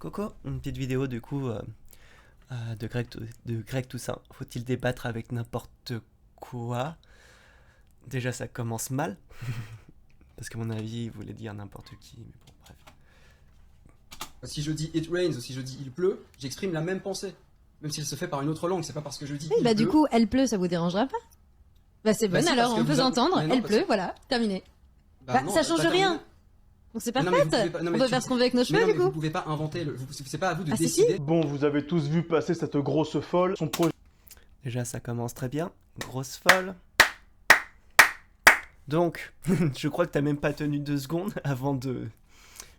Coco, une petite vidéo du coup de Greg Toussaint. Faut-il débattre avec n'importe quoi? Déjà ça commence mal, parce que à mon avis il voulait dire n'importe qui, mais bon bref. Si je dis it rains ou si je dis il pleut, j'exprime la même pensée. Même s'il se fait par une autre langue, c'est pas parce que je dis Oui, il bah pleut. du coup, elle pleut, ça vous dérangera pas? Bah c'est Bah bon si, alors, parce que on peut vous avez- s'entendre, mais non, elle parce pleut, que- voilà, terminé. Bah non, ça change pas rien. terminé. Donc c'est Mais non, mais vous parfait. pouvez pas- non, On mais peut tu- faire ce qu'on veut avec nos Mais cheveux non, mais du vous coup. pouvez pas inventer c'est pas à vous de Ah, si, décider. Bon, vous avez tous vu passer cette grosse folle. Son projet Déjà ça commence très bien, grosse folle. Donc, je crois que t'as même pas tenu 2 secondes avant de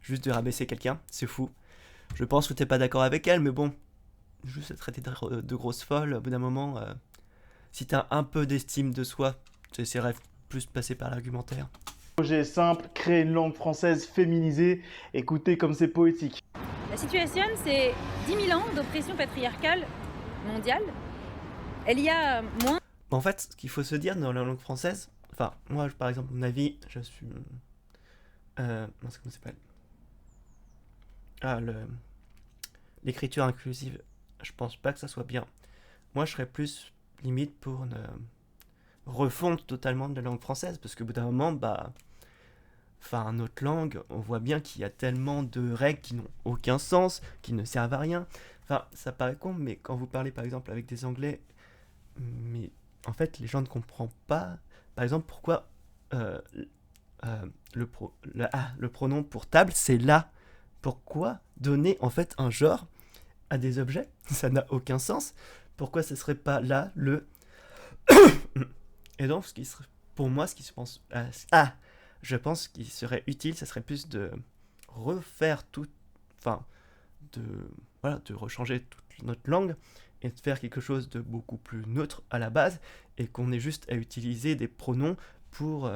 juste de rabaisser quelqu'un, c'est fou. Je pense que t'es pas d'accord avec elle, mais bon, juste à traiter de grosse folle, au bout d'un moment, si t'as un peu d'estime de soi, tu essaierais plus de passer par l'argumentaire. est simple, créer une langue française féminisée. Écoutez comme c'est poétique. La situation, c'est 10 000 ans d'oppression patriarcale mondiale. Il y a moins. En fait, ce qu'il faut se dire dans la langue française, enfin, moi, par exemple, mon avis, je suis... non, c'est comment ça s'appelle? Ah, l'écriture inclusive, je pense pas que ça soit bien. Moi, je serais plus limite pour une refonte totalement de la langue française, parce qu'au bout d'un moment, bah... Enfin, notre langue, on voit bien qu'il y a tellement de règles qui n'ont aucun sens, qui ne servent à rien. Enfin, ça paraît con, mais quand vous parlez par exemple avec des Anglais, mais en fait, les gens ne comprennent pas, par exemple, pourquoi le pronom pour table, c'est là. Pourquoi donner en fait un genre à des objets? Ça n'a aucun sens. Pourquoi ce serait pas là, le... Et donc, ce qui serait, pour moi, ce qui se pense... je pense qu'il serait utile, ça serait plus de refaire tout... Enfin, de rechanger toute notre langue et de faire quelque chose de beaucoup plus neutre à la base et qu'on ait juste à utiliser des pronoms pour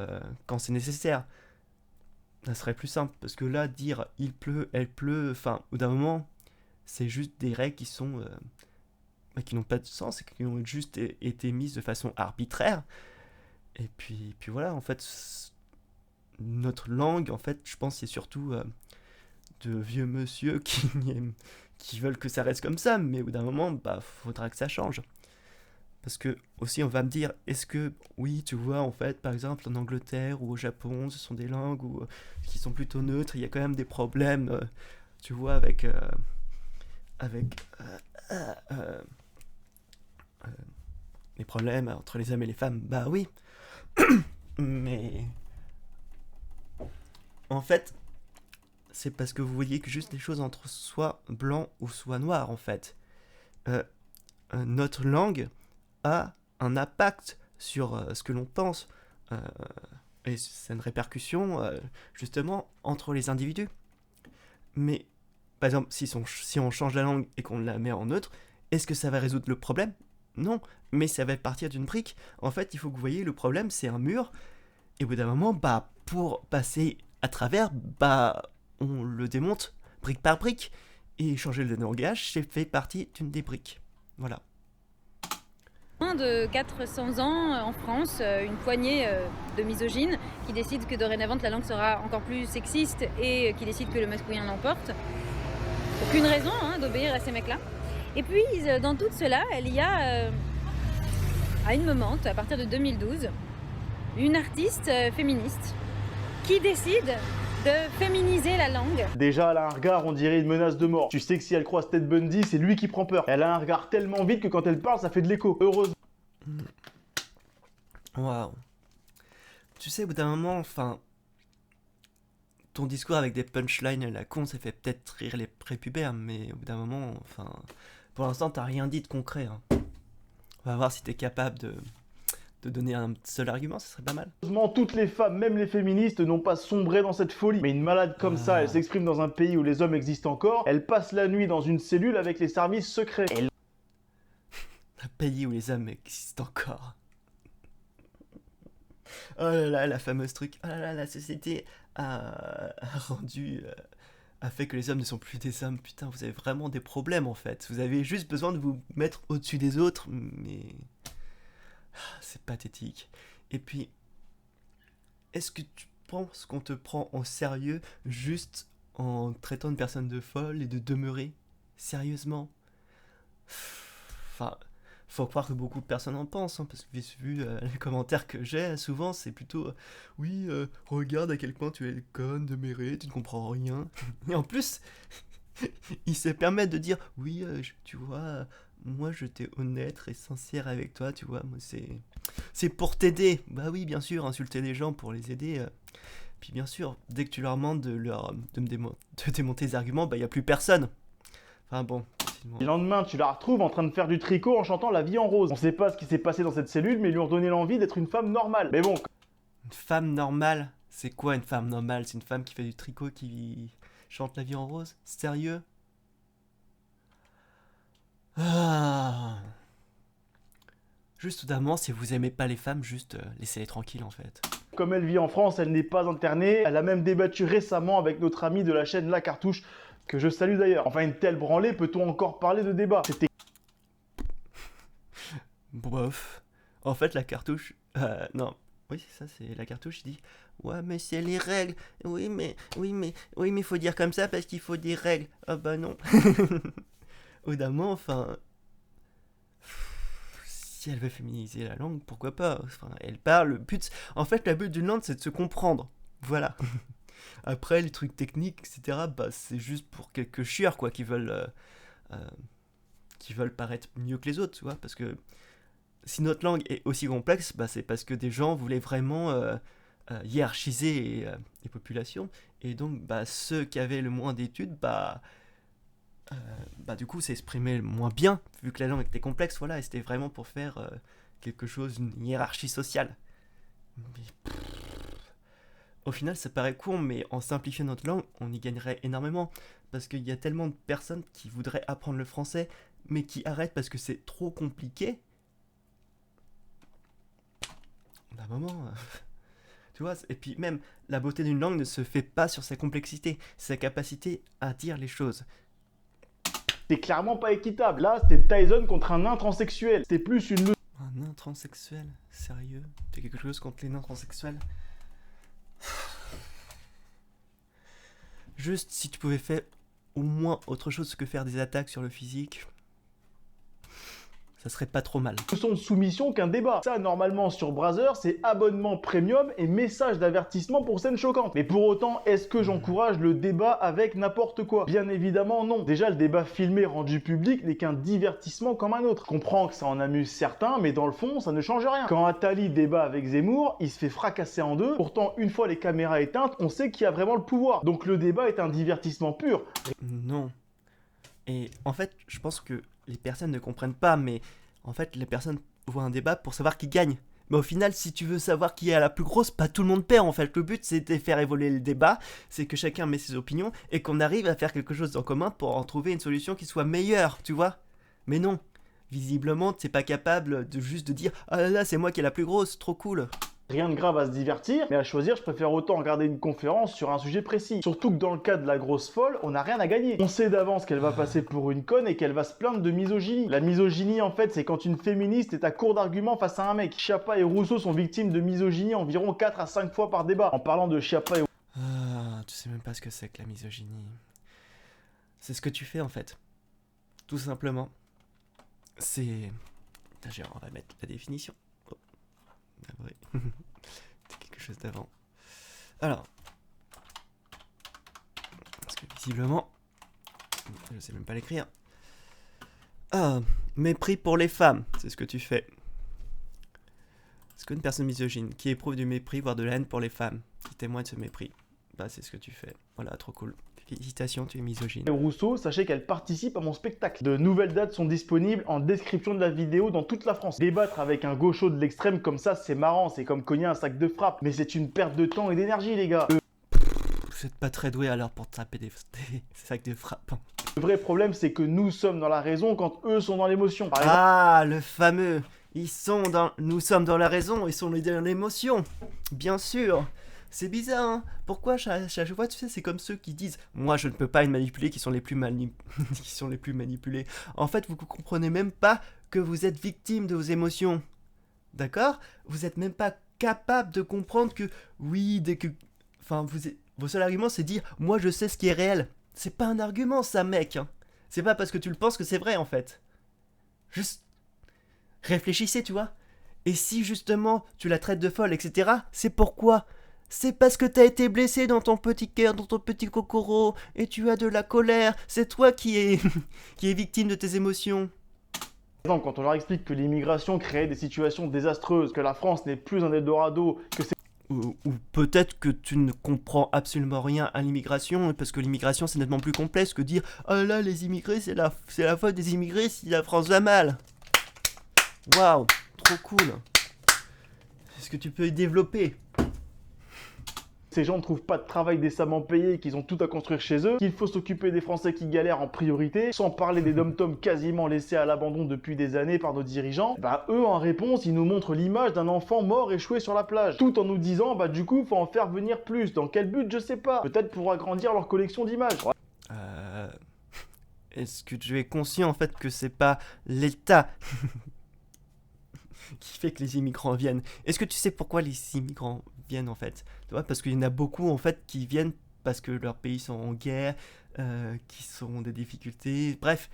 quand c'est nécessaire. Ça serait plus simple parce que là, dire il pleut, elle pleut, enfin, au bout d'un moment, c'est juste des règles qui sont qui n'ont pas de sens et qui ont juste été mises de façon arbitraire. Et puis voilà, en fait, notre langue, en fait, je pense, c'est surtout de vieux monsieur qui veulent que ça reste comme ça, mais au bout d'un moment, bah, faudra que ça change. Parce que, aussi, on va me dire, est-ce que, oui, tu vois, en fait, par exemple, en Angleterre ou au Japon, ce sont des langues qui sont plutôt neutres, il y a quand même des problèmes, tu vois, avec les problèmes entre les hommes et les femmes, bah oui. Mais, en fait, c'est parce que vous voyez que juste les choses entre soit blanc ou soit noir, en fait. Notre langue a un impact sur ce que l'on pense. Et c'est une répercussion, justement, entre les individus. Mais, par exemple, si on change la langue et qu'on la met en neutre, est-ce que ça va résoudre le problème? Non, mais ça va partir d'une brique. En fait, il faut que vous voyez, le problème, c'est un mur. Et au bout d'un moment, bah, pour passer à travers, bah, on le démonte brique par brique. Et changer le langage, c'est fait partie d'une des briques. Voilà. Moins de 400 ans en France, une poignée de misogynes qui décident que dorénavant la langue sera encore plus sexiste et qui décident que le masculin l'emporte. Aucune raison d'obéir à ces mecs-là. Et puis, dans tout cela, il y a, à une moment, à partir de 2012, une artiste féministe qui décide de féminiser la langue. Déjà, elle a un regard, on dirait une menace de mort. Tu sais que si elle croise Ted Bundy, c'est lui qui prend peur. Elle a un regard tellement vite que quand elle parle, ça fait de l'écho. Heureusement. Waouh. Tu sais, au bout d'un moment, enfin, ton discours avec des punchlines à la con, ça fait peut-être rire les prépubères, mais au bout d'un moment, enfin, pour l'instant, t'as rien dit de concret. Hein. On va voir si t'es capable de donner un seul argument, ça serait pas mal. Heureusement, toutes les femmes, même les féministes, n'ont pas sombré dans cette folie. Mais une malade comme ça, elle s'exprime dans un pays où les hommes existent encore. Elle passe la nuit dans une cellule avec les services secrets. Un pays où les hommes existent encore. Oh là là, la fameuse truc. Oh là là, la société a rendu... a fait que les hommes ne sont plus des hommes. Putain, vous avez vraiment des problèmes en fait. Vous avez juste besoin de vous mettre au-dessus des autres, mais... C'est pathétique. Et puis, est-ce que tu penses qu'on te prend au sérieux juste en traitant une personne de folle et de demeurer. Sérieusement. Enfin, faut croire que beaucoup de personnes en pensent, hein, parce que vu les commentaires que j'ai, souvent c'est plutôt oui, regarde à quel point tu es conne, demeurée, tu ne comprends rien. Et en plus, ils se permettent de dire oui, tu vois, moi j'étais honnête et sincère avec toi, tu vois, moi c'est pour t'aider. Bah oui, bien sûr, insulter les gens pour les aider. Puis bien sûr, dès que tu leur demandes de démonter les arguments, bah il y a plus personne. Enfin bon. Le lendemain, tu la retrouves en train de faire du tricot en chantant La vie en rose. On sait pas ce qui s'est passé dans cette cellule, mais ils lui ont donné l'envie d'être une femme normale. Mais bon. Une femme normale? C'est quoi une femme normale? C'est une femme qui fait du tricot, qui chante La vie en rose? Sérieux? Ah. Juste tout d'abord, si vous aimez pas les femmes, juste laissez-les tranquilles en fait. Comme elle vit en France, elle n'est pas internée. Elle a même débattu récemment avec notre ami de la chaîne La Cartouche, que je salue d'ailleurs. Enfin, une telle branlée, peut-on encore parler de débat? C'était... Bof. En fait, la cartouche... non. Oui, c'est ça, c'est la cartouche, il dit... Ouais, mais c'est les règles. Oui, mais faut dire comme ça parce qu'il faut des règles. Ah bah non. Au d'un moment, enfin... Si elle veut féminiser la langue, pourquoi pas? Enfin, elle parle, le but... En fait, le but d'une langue, c'est de se comprendre. Voilà. Après, les trucs techniques, etc., bah, c'est juste pour quelques chieurs, quoi, qui veulent paraître mieux que les autres, tu vois, parce que si notre langue est aussi complexe, bah, c'est parce que des gens voulaient vraiment hiérarchiser les populations, et donc, bah, ceux qui avaient le moins d'études, du coup, s'exprimaient moins bien, vu que la langue était complexe, voilà, et c'était vraiment pour faire quelque chose, une hiérarchie sociale. Mais, au final, ça paraît con, mais en simplifiant notre langue, on y gagnerait énormément. Parce qu'il y a tellement de personnes qui voudraient apprendre le français, mais qui arrêtent parce que c'est trop compliqué. D'un moment... tu vois, et puis même, la beauté d'une langue ne se fait pas sur sa complexité, c'est sa capacité à dire les choses. C'est clairement pas équitable. Là, c'était Tyson contre un nain transsexuel. C'était plus une... Un nain transsexuel? Sérieux? T'as quelque chose contre les nains transsexuels? Juste si tu pouvais faire au moins autre chose que faire des attaques sur le physique, ça serait pas trop mal. Leçon de soumission qu'un débat. Ça, normalement, sur Browser, c'est abonnement premium et message d'avertissement pour scènes choquantes. Mais pour autant, est-ce que j'encourage le débat avec n'importe quoi? Bien évidemment, non. Déjà, le débat filmé rendu public n'est qu'un divertissement comme un autre. Je comprends que ça en amuse certains, mais dans le fond, ça ne change rien. Quand Attali débat avec Zemmour, il se fait fracasser en deux. Pourtant, une fois les caméras éteintes, on sait qui a vraiment le pouvoir. Donc le débat est un divertissement pur. Non. Et en fait, je pense que les personnes ne comprennent pas, mais en fait, les personnes voient un débat pour savoir qui gagne. Mais au final, si tu veux savoir qui est la plus grosse, pas tout le monde perd en fait. Le but, c'est de faire évoluer le débat, c'est que chacun met ses opinions et qu'on arrive à faire quelque chose en commun pour en trouver une solution qui soit meilleure, tu vois. Mais non, visiblement, t'es pas capable de juste de dire « Ah là là, c'est moi qui est la plus grosse, trop cool !» Rien de grave à se divertir, mais à choisir, je préfère autant regarder une conférence sur un sujet précis. Surtout que dans le cas de la grosse folle, on n'a rien à gagner. On sait d'avance qu'elle va passer pour une conne et qu'elle va se plaindre de misogynie. La misogynie, en fait, c'est quand une féministe est à court d'arguments face à un mec. Schiappa et Rousseau sont victimes de misogynie environ 4 à 5 fois par débat. En parlant de Schiappa et... Ah, tu sais même pas ce que c'est que la misogynie. C'est ce que tu fais en fait. Tout simplement. C'est... On va mettre la définition. Oh. Ah, ouais. C'est quelque chose d'avant. Alors. Parce que visiblement... Je sais même pas l'écrire. Ah, mépris pour les femmes. C'est ce que tu fais. Est-ce qu'une personne misogyne qui éprouve du mépris, voire de la haine pour les femmes, qui témoigne de ce mépris, bah c'est ce que tu fais. Voilà, trop cool. Félicitations, tu es misogyne. Rousseau, sachez qu'elle participe à mon spectacle. De nouvelles dates sont disponibles en description de la vidéo dans toute la France. Débattre avec un gaucho de l'extrême comme ça, c'est marrant, c'est comme cogner un sac de frappe. Mais c'est une perte de temps et d'énergie, les gars. Vous êtes pas très doué alors pour taper des sacs de frappe. Le vrai problème, c'est que nous sommes dans la raison quand eux sont dans l'émotion. Par exemple, Ah, le fameux. Nous sommes dans la raison, ils sont dans l'émotion. Bien sûr. C'est bizarre, hein. Pourquoi chaque fois, tu sais, c'est comme ceux qui disent « Moi, je ne peux pas être manipulé », qui sont les plus manipulés. En fait, vous ne comprenez même pas que vous êtes victime de vos émotions. D'accord? Vous n'êtes même pas capable de comprendre que, oui, dès que... Enfin, Vos seuls arguments, c'est dire « Moi, je sais ce qui est réel ». C'est pas un argument, ça, mec. Hein. C'est pas parce que tu le penses que c'est vrai, en fait. Juste réfléchissez, tu vois. Et si, justement, tu la traites de folle, etc., c'est pourquoi ? C'est parce que t'as été blessé dans ton petit cœur, dans ton petit cocoro, et tu as de la colère. C'est toi qui es, qui est victime de tes émotions. Par exemple, quand on leur explique que l'immigration crée des situations désastreuses, que la France n'est plus un Eldorado, que c'est Ou peut-être que tu ne comprends absolument rien à l'immigration, parce que l'immigration c'est nettement plus complexe que dire « Ah là, les immigrés, c'est la faute des immigrés si la France va mal !» Waouh, trop cool. Est-ce que tu peux y développer ? ces gens ne trouvent pas de travail décemment payé, qu'ils ont tout à construire chez eux, qu'il faut s'occuper des Français qui galèrent en priorité, sans parler des dom-toms quasiment laissés à l'abandon depuis des années par nos dirigeants, bah eux en réponse, ils nous montrent l'image d'un enfant mort échoué sur la plage, tout en nous disant bah du coup faut en faire venir plus, dans quel but je sais pas, peut-être pour agrandir leur collection d'images. Est-ce que tu es conscient en fait que c'est pas l'État qui fait que les immigrants viennent? Est-ce que tu sais pourquoi les immigrants viennent en fait? Tu vois, parce qu'il y en a beaucoup en fait qui viennent parce que leurs pays sont en guerre, qui sont des difficultés, bref,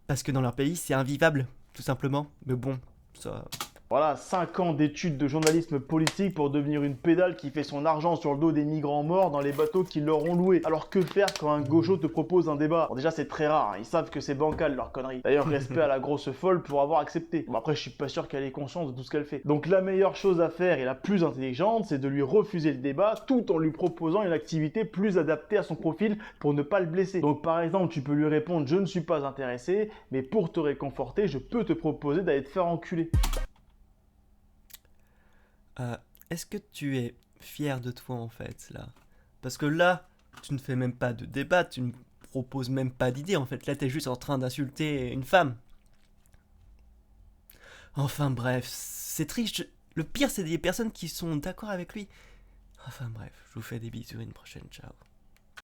parce que dans leur pays c'est invivable, tout simplement. Mais bon, ça... Voilà, 5 ans d'études de journalisme politique pour devenir une pédale qui fait son argent sur le dos des migrants morts dans les bateaux qu'ils leur ont loués. Alors que faire quand un gaucho te propose un débat? Bon, déjà c'est très rare, hein. Ils savent que c'est bancal leur connerie. D'ailleurs respect à la grosse folle pour avoir accepté. Bon après je suis pas sûr qu'elle ait conscience de tout ce qu'elle fait. Donc la meilleure chose à faire et la plus intelligente, c'est de lui refuser le débat tout en lui proposant une activité plus adaptée à son profil pour ne pas le blesser. Donc par exemple tu peux lui répondre je ne suis pas intéressé, mais pour te réconforter je peux te proposer d'aller te faire enculer. Est-ce que tu es fier de toi en fait là? Parce que là, tu ne fais même pas de débat, tu ne proposes même pas d'idée en fait. Là, t'es juste en train d'insulter une femme. Enfin bref, c'est triste. Le pire, c'est des personnes qui sont d'accord avec lui. Enfin bref, je vous fais des bisous, à une prochaine, ciao.